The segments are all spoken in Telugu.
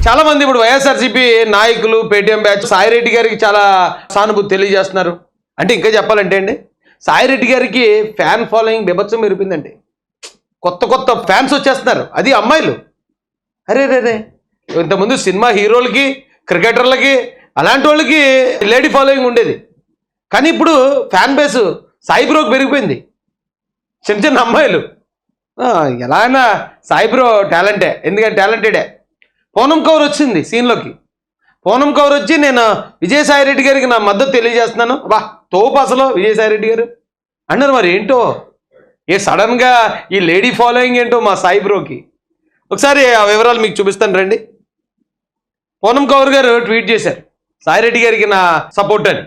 చాలా మంది ఇప్పుడు వైఎస్ఆర్సీపీ నాయకులు పేటీఎం బ్యాచ్ సాయిరెడ్డి గారికి చాలా సానుభూతి తెలియజేస్తున్నారు. అంటే ఇంకా చెప్పాలంటే అండి, సాయిరెడ్డి గారికి ఫ్యాన్ ఫాలోయింగ్ బీభత్సం మెరిపిందండి. కొత్త కొత్త ఫ్యాన్స్ వచ్చేస్తున్నారు, అది అమ్మాయిలు. అరే రే రే, ఇంతకుముందు సినిమా హీరోలకి క్రికెటర్లకి అలాంటి వాళ్ళకి లేడీ ఫాలోయింగ్ ఉండేది. కానీ ఇప్పుడు ఫ్యాన్ బేస్ సాయి బ్రోకి పెరిగిపోయింది. చిన్న చిన్న అమ్మాయిలు ఎలా అయినా సాయి బ్రో టాలెంటే, ఎందుకంటే టాలెంటెడే. పూనం కౌర్ వచ్చింది సీన్లోకి. పూనం కౌర్ వచ్చి నేను విజయసాయిరెడ్డి గారికి నా మద్దతు తెలియజేస్తున్నాను, వా తోపు అసలు విజయసాయిరెడ్డి గారు అన్నారు. మరి ఏంటో ఏ సడన్గా ఈ లేడీ ఫాలోయింగ్ ఏంటో మా సాయి బ్రోకి. ఒకసారి ఆ వివరాలు మీకు చూపిస్తాను రండి. పూనం కౌర్ గారు ట్వీట్ చేశారు సాయిరెడ్డి గారికి నా సపోర్ట్ అని.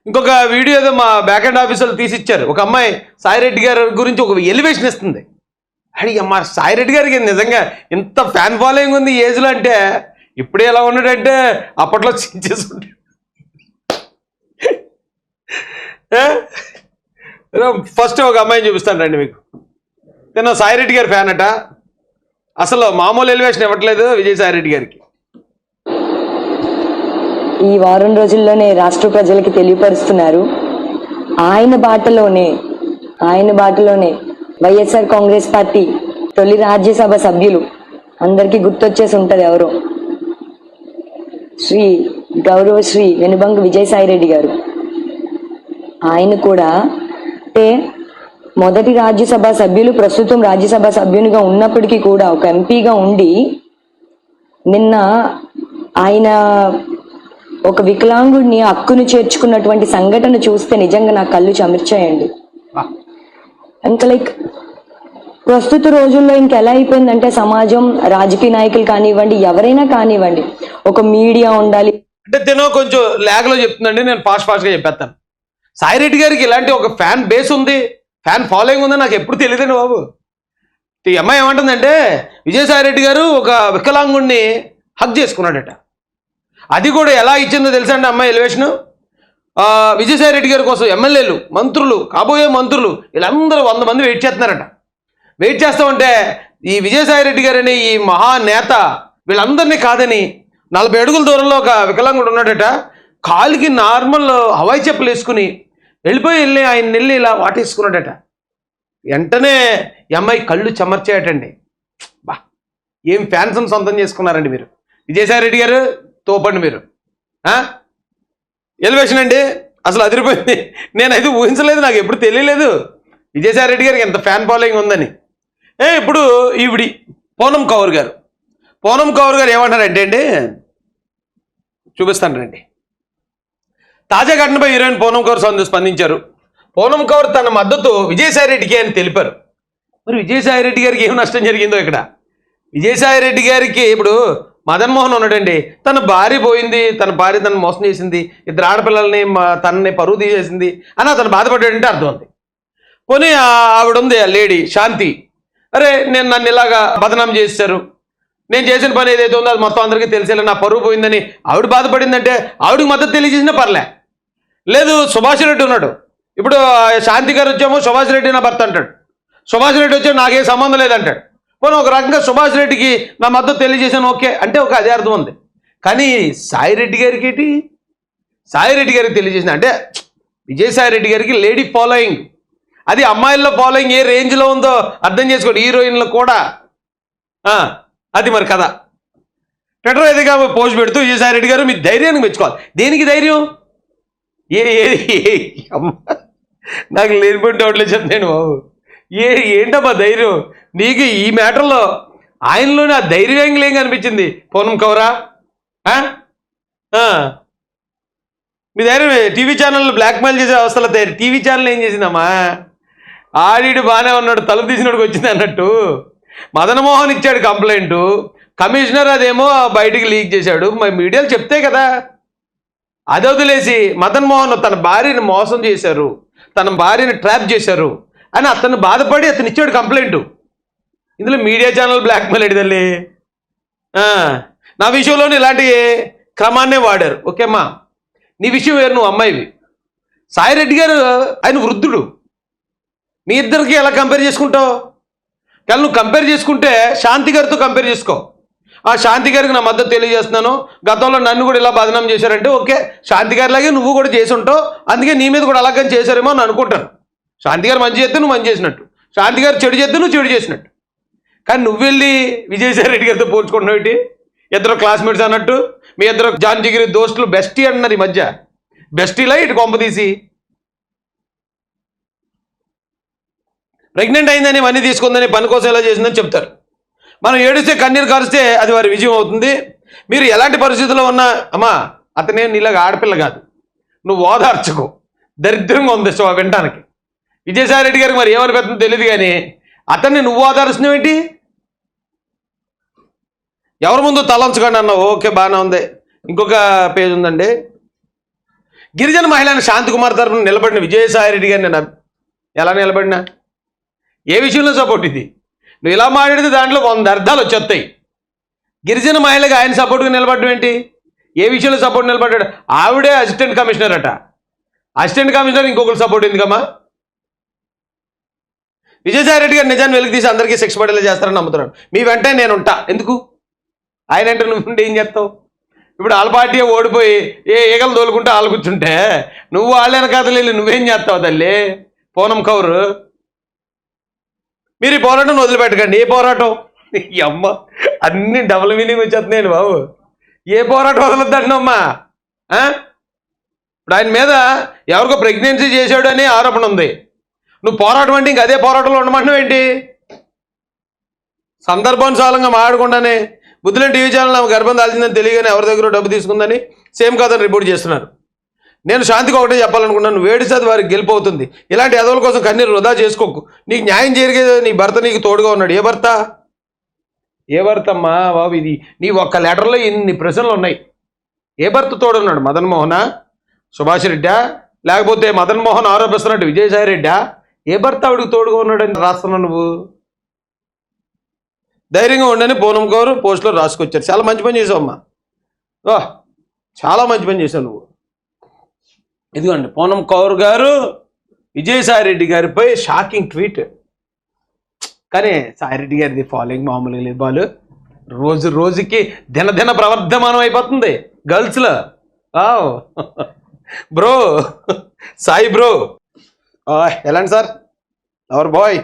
ఇంకొక వీడియో ఏదో మా బ్యాక్ అండ్ ఆఫీసులు తీసిచ్చారు. ఒక అమ్మాయి సాయిరెడ్డి గారి గురించి ఒక ఎలివేషన్ ఇస్తుంది. అడిగి మా సాయిరెడ్డి గారికి నిజంగా ఇంత ఫ్యాన్ ఫాలోయింగ్ ఉంది ఈ ఏజ్లో అంటే, ఇప్పుడే ఎలా ఉన్నాడంటే అప్పట్లో చేసుకుంటే. ఫస్ట్ ఒక అమ్మాయిని చూపిస్తాను రండి మీకు. నేను సాయిరెడ్డి గారి ఫ్యాన్ అట, అసలు మామూలు ఎలివేషన్ ఇవ్వట్లేదు విజయసాయిరెడ్డి గారికి. ఈ వారం రోజుల్లోనే రాష్ట్ర ప్రజలకి తెలియపరుస్తున్నారు. ఆయన బాటలోనే వైఎస్ఆర్ కాంగ్రెస్ పార్టీ తొలి రాజ్యసభ సభ్యులు అందరికీ గుర్తొచ్చేసి ఉంటుంది ఎవరో, గౌరవశ్రీ వెనుబంగు విజయసాయిరెడ్డి గారు. ఆయన కూడా అంటే మొదటి రాజ్యసభ సభ్యులు, ప్రస్తుతం రాజ్యసభ సభ్యునిగా ఉన్నప్పటికీ కూడా ఒక ఎంపీగా ఉండి నిన్న ఆయన ఒక వికలాంగుడిని హక్కును చేర్చుకున్నటువంటి సంఘటన చూస్తే నిజంగా నా కళ్ళు చెమర్చాయండి. ఇంకా ప్రస్తుత రోజుల్లో ఇంకెలా అయిపోయిందంటే సమాజం, రాజకీయ నాయకులు కానివ్వండి, ఎవరైనా కానివ్వండి, ఒక మీడియా ఉండాలి అంటే తినో కొంచెం లాగ్లో చెప్తుందండి. నేను ఫాస్ట్గా చెప్పేస్తాను. సాయిరెడ్డి గారికి ఇలాంటి ఒక ఫ్యాన్ బేస్ ఉంది, ఫ్యాన్ ఫాలోయింగ్ ఉందని నాకు ఎప్పుడు తెలియదండి బాబు. ఈ అమ్మాయి ఏమంటుందంటే విజయసాయిరెడ్డి గారు ఒక వికలాంగుడిని హక్ చేసుకున్నాడట. అది కూడా ఎలా ఇచ్చిందో తెలుసా అండి అమ్మాయి ఎలివేషను. విజయసాయిరెడ్డి గారి కోసం ఎమ్మెల్యేలు, మంత్రులు, కాబోయే మంత్రులు వీళ్ళందరూ 100 మంది వెయిట్ చేస్తున్నారట. వెయిట్ చేస్తామంటే ఈ విజయసాయిరెడ్డి గారని ఈ మహానేత వీళ్ళందరినీ కాదని 40 అడుగుల దూరంలో ఒక వికలాంగుడు ఉన్నాడట. కాలికి నార్మల్ హవాయి చెప్పులు వేసుకుని వెళ్ళి ఆయన వెళ్ళి ఇలా వాటేసుకున్నాడట. వెంటనే ఈ అమ్మాయి కళ్ళు చెమర్చాయటండి. బా ఏం ఫ్యాన్స్ని సొంతం చేసుకున్నారండి మీరు. విజయసాయిరెడ్డి గారు తోపండి మీరు. ఎలివేషన్ అండి అసలు అదిరిపోయింది. నేనైతే ఊహించలేదు, నాకు ఎప్పుడు తెలియలేదు విజయసాయిరెడ్డి గారికి ఎంత ఫ్యాన్ ఫాలోయింగ్ ఉందని. ఇప్పుడు ఈవిడి పూనం కౌర్ గారు ఏమంటారంటే అండి, చూపిస్తాను రండి. తాజా ఘటనపై హీరోయిన్ పూనం కౌర్ స్పందించారు. పూనం కౌర్ తన మద్దతు విజయసాయిరెడ్డికి అని తెలిపారు. మరి విజయసాయిరెడ్డి గారికి ఏం నష్టం జరిగిందో ఇక్కడ. విజయసాయిరెడ్డి గారికి ఇప్పుడు మదన్ మోహన్ ఉన్నాడండి, తన భార్య పోయింది, తన భార్య తను మోసం చేసింది, 2 ఆడపిల్లల్ని తనని పరువు తీసేసింది అని అతను బాధపడ్డాడంటే అర్థం ఉంది. పోనీ ఆవిడ ఉంది లేడీ శాంతి, అరే నన్ను ఇలాగా బదనాం చేశారు, నేను చేసిన పని ఏదైతే ఉందో అది మొత్తం అందరికీ తెలిసేలా నా పరువు పోయిందని ఆవిడ బాధపడిందంటే ఆవిడకి మద్దతు తెలియజేసినా పర్లే. లేదు సుభాష్ రెడ్డి ఉన్నాడు, ఇప్పుడు శాంతి గారు వచ్చేమో సుభాష్ రెడ్డి నా భర్త అంటాడు, సుభాష్ రెడ్డి వచ్చే నాకేం సంబంధం లేదంటాడు. పోనీ ఒక రకంగా సుభాష్ రెడ్డికి నా మద్దతు తెలియజేశాను ఓకే అంటే ఒక అదే అర్థం ఉంది. కానీ సాయిరెడ్డి గారికి ఏంటి, సాయిరెడ్డి గారికి తెలియజేసిన అంటే విజయసాయిరెడ్డి గారికి లేడీ ఫాలోయింగ్, అది అమ్మాయిల్లో ఫాలోయింగ్ ఏ రేంజ్లో ఉందో అర్థం చేసుకోండి. హీరోయిన్లు కూడా అది మరి కదా. ట్విట్టర్ ఏదిగా పోస్ట్ పెడుతూ విజయసాయిరెడ్డి గారు మీ ధైర్యానికి మెచ్చుకోవాలి. దేనికి ధైర్యం? నాకు లేనిపోయిన డౌట్లే చెప్తాను బాబు. ఏంటమ్మా ధైర్యం నీకు ఈ మ్యాటర్లో? ఆయనలోనే ఆ ధైర్యం ఏం కనిపించింది పూనం కౌరా? మీ ధైర్యం టీవీ ఛానల్ బ్లాక్మెయిల్ చేసే అవస్థలో టీవీ ఛానల్ ఏం చేసిందమ్మా? ఆడిడు బాగానే ఉన్నాడు, తలుపు తీసినోడికి వచ్చింది అన్నట్టు మదన్ మోహన్ ఇచ్చాడు కంప్లైంట్, కమిషనర్ అదేమో బయటికి లీక్ చేశాడు. మరి మీడియాలు చెప్తే కదా. అది వదిలేసి మదన్ మోహన్ తన భార్యని మోసం చేశారు, తన భార్యని ట్రాప్ చేశారు అని అతను బాధపడి అతను ఇచ్చాడు కంప్లైంట్. ఇందులో మీడియా ఛానల్ బ్లాక్మెయిల్ ఎడిదల్లి నా విషయంలోనే ఇలాంటి క్రమాన్నే వాడారు. ఓకేమ్మా నీ విషయం వేరు, నువ్వు అమ్మాయివి. సాయిరెడ్డి గారు ఆయన వృద్ధుడు, మీ ఇద్దరికి ఎలా కంపేర్ చేసుకుంటావు? కానీ నువ్వు కంపేర్ చేసుకుంటే శాంతి గారితో కంపేర్ చేసుకో. ఆ శాంతి గారికి నా మద్దతు తెలియజేస్తున్నాను, గతంలో నన్ను కూడా ఇలా బదనాం చేశారంటే ఓకే, శాంతి గారిలాగే నువ్వు కూడా చేసి ఉంటావు, అందుకే నీ మీద కూడా అలాగని చేశారేమో అని అనుకుంటాను. శాంతి గారు మంచి చేస్తే నువ్వు మంచి చేసినట్టు, శాంతి గారు చెడు చేస్తే నువ్వు చెడు చేసినట్టు. కానీ నువ్వు వెళ్ళి విజయసాయి రెడ్డి గారితో పోల్చుకుంటున్నావు ఏంటి? ఇద్దరు క్లాస్మేట్స్ అన్నట్టు, మీ ఇద్దరు జాన్ జిగిరి దోస్తులు బెస్టీ అంటున్నారు ఈ మధ్య. బెస్టీలా ఇటు కొంప తీసి ప్రెగ్నెంట్ అయిందని మనీ తీసుకుందని పని కోసం ఎలా చేసిందని చెప్తారు. మనం ఏడిస్తే కన్నీరు కారిస్తే అది వారి విజయం అవుతుంది. మీరు ఎలాంటి పరిస్థితుల్లో ఉన్నా అమ్మా అతనే నీలాగా ఆడపిల్ల కాదు, నువ్వు ఓదార్చుకో. దరిద్రంగా ఉంది సో వినటానికి. విజయసాయి రెడ్డి గారికి మరి ఏమనిపిస్తుందో తెలియదు కానీ అతన్ని నువ్వు ఓదారుస్తున్నావు ఏంటి? ఎవరి ముందు తలంచకండి అన్నావు, ఓకే బాగానే ఉంది. ఇంకొక పేజ్ ఉందండి. గిరిజన మహిళని శాంతికుమార్ తరఫున నిలబడిన విజయసాయి రెడ్డి గారిని నేను ఎలా నిలబడినా? ఏ విషయంలో సపోర్ట్ ఇది? నువ్వు ఇలా మాట్లాడితే దాంట్లో 100 అర్థాలు వచ్చేస్తాయి. గిరిజన మహిళగా ఆయన సపోర్ట్గా నిలబడడం ఏంటి? ఏ విషయంలో సపోర్ట్ నిలబడ్డాడు? ఆవిడే అసిస్టెంట్ కమిషనర్ అట. అసిస్టెంట్ కమిషనర్ ఇంకొకరు సపోర్ట్ ఎందుకమ్మా? విజయసాయి రెడ్డి గారు నిజాన్ని వెలికి తీసి అందరికీ శిక్ష పడేలా చేస్తారని నమ్ముతున్నాడు. మీ వెంటనే నేను ఉంటా. ఎందుకు? ఆయన అంటే నువ్వు ఏం చేస్తావు? ఇప్పుడు వాళ్ళ పార్టీ ఓడిపోయి ఏ ఈగలు తోలుకుంటే వాళ్ళు కూర్చుంటే నువ్వు వాళ్ళని కథలేదు, నువ్వేం చేస్తావు తల్లి? పూనం కౌరు మీరు ఈ పోరాటం వదిలిపెట్టకండి. ఏ పోరాటం? ఈ అమ్మ అన్ని డబుల్ మీనింగ్ వచ్చేస్తున్నాయండి బాబు. ఏ పోరాటం వదలొద్దంటున్నామ్మా? ఇప్పుడు ఆయన మీద ఎవరికో ప్రెగ్నెన్సీ చేశాడు అనే ఆరోపణ ఉంది. నువ్వు పోరాటం అంటే ఇంక అదే పోరాటంలో ఉండమంటున్నావు ఏంటి? సందర్భానుసారంగా మాట్లాడకుండానే బుద్ధులని టీవీ ఛానల్ ఆమె గర్భం దాల్చిందని తెలియగానే ఎవరి దగ్గర డబ్బు తీసుకుందని సేమ్ కాదని రిపోర్ట్ చేస్తున్నారు. నేను శాంతికి ఒకటే చెప్పాలనుకున్నాను, నువ్వు ఏడిస్తే అది వారికి గెలుపు అవుతుంది. ఇలాంటి ఎదవుల కోసం కన్నీరు వృధా చేసుకోకు. నీకు న్యాయం జరిగేది నీ భర్త నీకు తోడుగా ఉన్నాడు. ఏ భర్త? ఏ భర్త అమ్మా బాబు? ఇది నీ ఒక్క లెటర్లో ఇన్ని ప్రశ్నలు ఉన్నాయి. ఏ భర్త తోడున్నాడు? మదన్ మోహనా, సుభాష్ రెడ్డా, లేకపోతే మదన్ మోహన్ ఆరోపిస్తున్నట్టు విజయసాయి రెడ్డా? ఏ భర్త ఆవిడికి తోడుగా ఉన్నాడని రాస్తున్నావు నువ్వు? ధైర్యంగా ఉండని పూనం కౌరు పోస్టులో రాసుకొచ్చారు. చాలా మంచి పని చేసావు అమ్మా, చాలా మంచి పని చేశావు నువ్వు. ఇదిగోండి పూనం కౌర్ గారు విజయసాయి రెడ్డి గారిపై షాకింగ్ ట్వీట్. కానీ సాయిరెడ్డి గారిది ఫాలోయింగ్ మామూలుగా లేదు బాలు. రోజు రోజుకి దినదిన ప్రవర్ధమానం అయిపోతుంది గర్ల్స్లో. బ్రో సాయి బ్రో ఎలాంటి సార్ అవర్ బాయ్